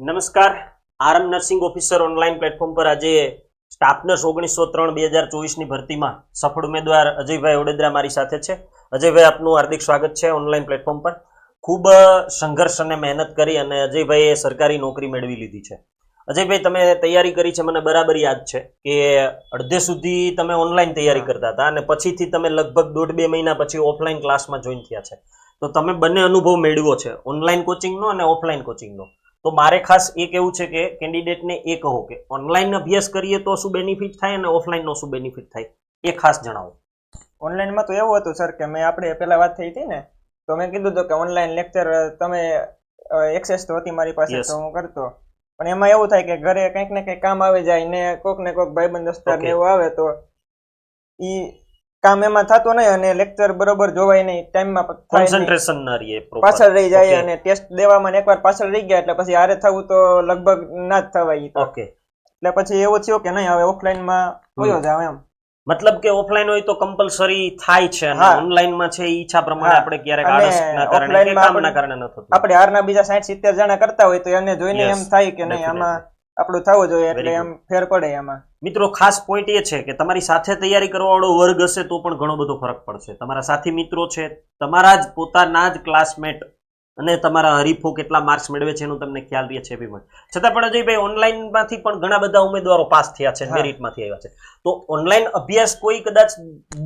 નમસ્કાર. RM nursing officer online platform પર આજે સ્ટાફ નર્સ 1903-2024 ની ભરતીમાં સફળ ઉમેદવાર અજયભાઈ ઓડેદરા મારી સાથે છે. અજયભાઈ, આપનું હાર્દિક સ્વાગત છે ઓનલાઈન પ્લેટફોર્મ પર. ખૂબ સંઘર્ષ અને મહેનત કરી અને અજયભાઈએ સરકારી નોકરી મેળવી લીધી છે. અજયભાઈ, તમે તૈયારી કરી છે, મને બરાબર યાદ છે કે અડધે સુધી તમે ઓનલાઈન તૈયારી કરતા હતા અને પછીથી તમે લગભગ 1.5-2 મહિના પછી ઓફલાઈન ક્લાસમાં જોઈન થયા છે. તો તમે બંને અનુભવ મેળવ્યો છે, ઓનલાઈન કોચિંગનો અને ઓફલાઈન કોચિંગનો. તો મારે ખાસ એ કહેવું છે કે કેન્ડિડેટને એ કહો કે ઓનલાઈન અભ્યાસ કરીએ તો શું બેનિફિટ થાય અને ઓફલાઈનનો શું બેનિફિટ થાય, એ ખાસ જણાવો. ઓનલાઈનમાં તો એવું હતું સર કે આપણે પહેલા વાત થઈ હતી ને, તો મેં કીધું હતું કે ઓનલાઈન લેક્ચર તમે એક્સેસ તો હતી મારી પાસે, તો હું કરતો. પણ એમાં એવું થાય કે ઘરે કંઈક ને કંઈક કામ આવી જાય ને કોઈક ને કોઈક ભાઈબંધ દોસ્તાર ને એવું આવે તો ઈ કામ એમાં થતું નહીં અને લેક્ચર બરોબર જોવાય નહીં, ટાઈમમાં કોન્સન્ટ્રેશન ના રહે, પાછળ રહી જાય અને ટેસ્ટ દેવામાં એકવાર પાછળ રહી ગયા એટલે પછી હારે થવું તો લગભગ ના જ થવાય. ઓકે, એટલે પછી એવું થયું કે નહીં, હવે ઓફલાઈનમાં હોયો જાવ એમ. મતલબ કે ઓફલાઈન હોય તો કમ્પલસરી થાય છે અને ઓનલાઈન માં છે ઈચ્છા પ્રમાણે આપણે ક્યારેક આળસના કારણે કે કામના કારણે ન થતું. આપણે હારના બીજા 60-70 જણા કરતા હોય તો એને જોઈને એમ થાય કે નહીં આમાં આપણું થવું જોઈએ, એટલે એમ ફેર પડે એમાં. મિત્રો, ખાસ પોઈન્ટ એ છે કે તમારી સાથે તૈયારી કરવા વાળો વર્ગ હશે તો પણ ઘણો બધો ફરક પડશે. તમારા સાથી મિત્રો છે, તમારા જ પોતાના જ ક્લાસમેટ અને તમારા હરીફો કેટલા માર્ક્સ મેળવે છે એનું તમને ખ્યાલ રહે છે. છતાં પણ અજયભાઈ, ઓનલાઈન માંથી પણ ઘણા બધા ઉમેદવારો પાસ થયા છે, મેરિટ માંથી આવ્યા છે. તો ઓનલાઈન અભ્યાસ કોઈ કદાચ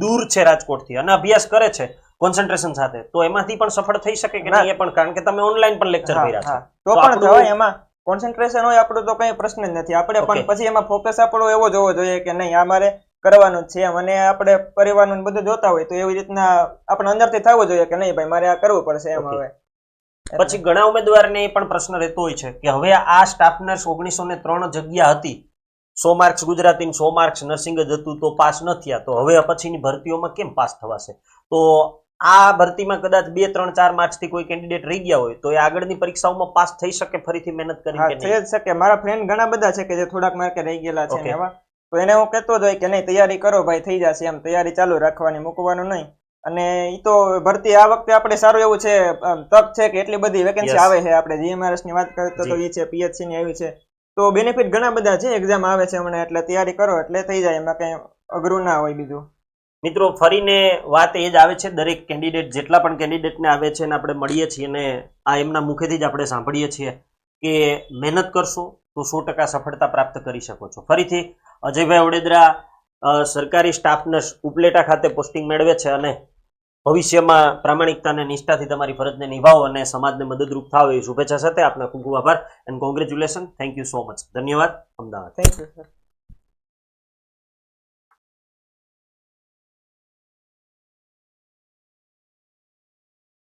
દૂર છે રાજકોટથી અને અભ્યાસ કરે છે કોન્સન્ટ્રેશન સાથે, તો એમાંથી પણ સફળ થઈ શકે કે નહીં? એ પણ કારણ કે તમે ઓનલાઈન પણ લેક્ચર કર્યા છે, તો પણ થવાય. એમાં કોન્સન્ટ્રેશન હોય આપણું તો કઈ પ્રશ્ન જ નથી. આપણે પણ પછી એમાં ફોકસ આપણો એવો જ હોવો જોઈએ કે નહીં આ મારે કરવાનું જ છે એમ, અને આપણે પરિવારનું બધું જોતા હોય તો એવી રીતના આપણે અંદરથી થવું જોઈએ કે નહીં ભાઈ મારે આ કરવું પડશે એમ. હવે પછી ઘણા ઉમેદવારને એ પણ પ્રશ્ન રહેતો હોય છે કે હવે આ સ્ટાફ નર્સ 1903 જગ્યા હતી, 100 માર્ક્સ ગુજરાતી 100 માર્ક્સ નર્સિંગ જ હતું તો પાસ ન થયા, તો હવે પછીની ભરતીઓમાં કેમ પાસ થવાશે? તો આ ભરતીમાં કદાચ 2, 3, 4 માર્ક્સ થી કોઈ કેન્ડિડેટ રહી ગયા હોય તો એ આગળની પરીક્ષાઓમાં પાસ થઈ શકે ફરીથી મહેનત કરીને? થઈ જ શકે. મારા ફ્રેન્ડ ઘણા બધા છે કે જે થોડાક માર્કે રહી ગયેલા છે ને એવા, તો એને હું કહેતો જ હોય કે નહીં તૈયારી કરો ભાઈ, થઈ જશે એમ, તૈયારી ચાલુ રાખવાની, મૂકવાનું નહીં. અને ઈ તો ભરતી આ વખતે આપણે સારું એવું છે, તક છે કે એટલી બધી વેકેન્સી આવે છે. આપણે જીએમઆરએસ ની વાત કરતો તો ઈ છે, પીએચસી ની આવી છે, તો બેનિફિટ ઘણા બધા છે. એક્ઝામ આવે છે હમણાં, એટલે તૈયારી કરો એટલે થઈ જાય, એમાં કઈ અઘરું ના હોય. બીજું મિત્રો, ફરીને વાત એ જ આવે છે, દરેક કેન્ડિડેટ જેટલા પણ કેન્ડિડેટને આવે છે અને આપણે મળીએ છીએ અને આ એમના મુખેથી જ આપણે સાંભળીએ છીએ કે મહેનત કરશો તો 100% સફળતા પ્રાપ્ત કરી શકો છો. ફરીથી અજયભાઈ ઓડેદરા સરકારી સ્ટાફ નર્સ ઉપલેટા ખાતે પોસ્ટિંગ મેળવે છે અને ભવિષ્યમાં પ્રામાણિકતા અને નિષ્ઠાથી તમારી ફરજને નિભાવો અને સમાજને મદદરૂપ થાવ એવી શુભેચ્છા સાથે આપના ખૂબ ખૂબ આભાર and congratulation. Thank you so much. ધન્યવાદ. અમદાવાદ. Thank you sir.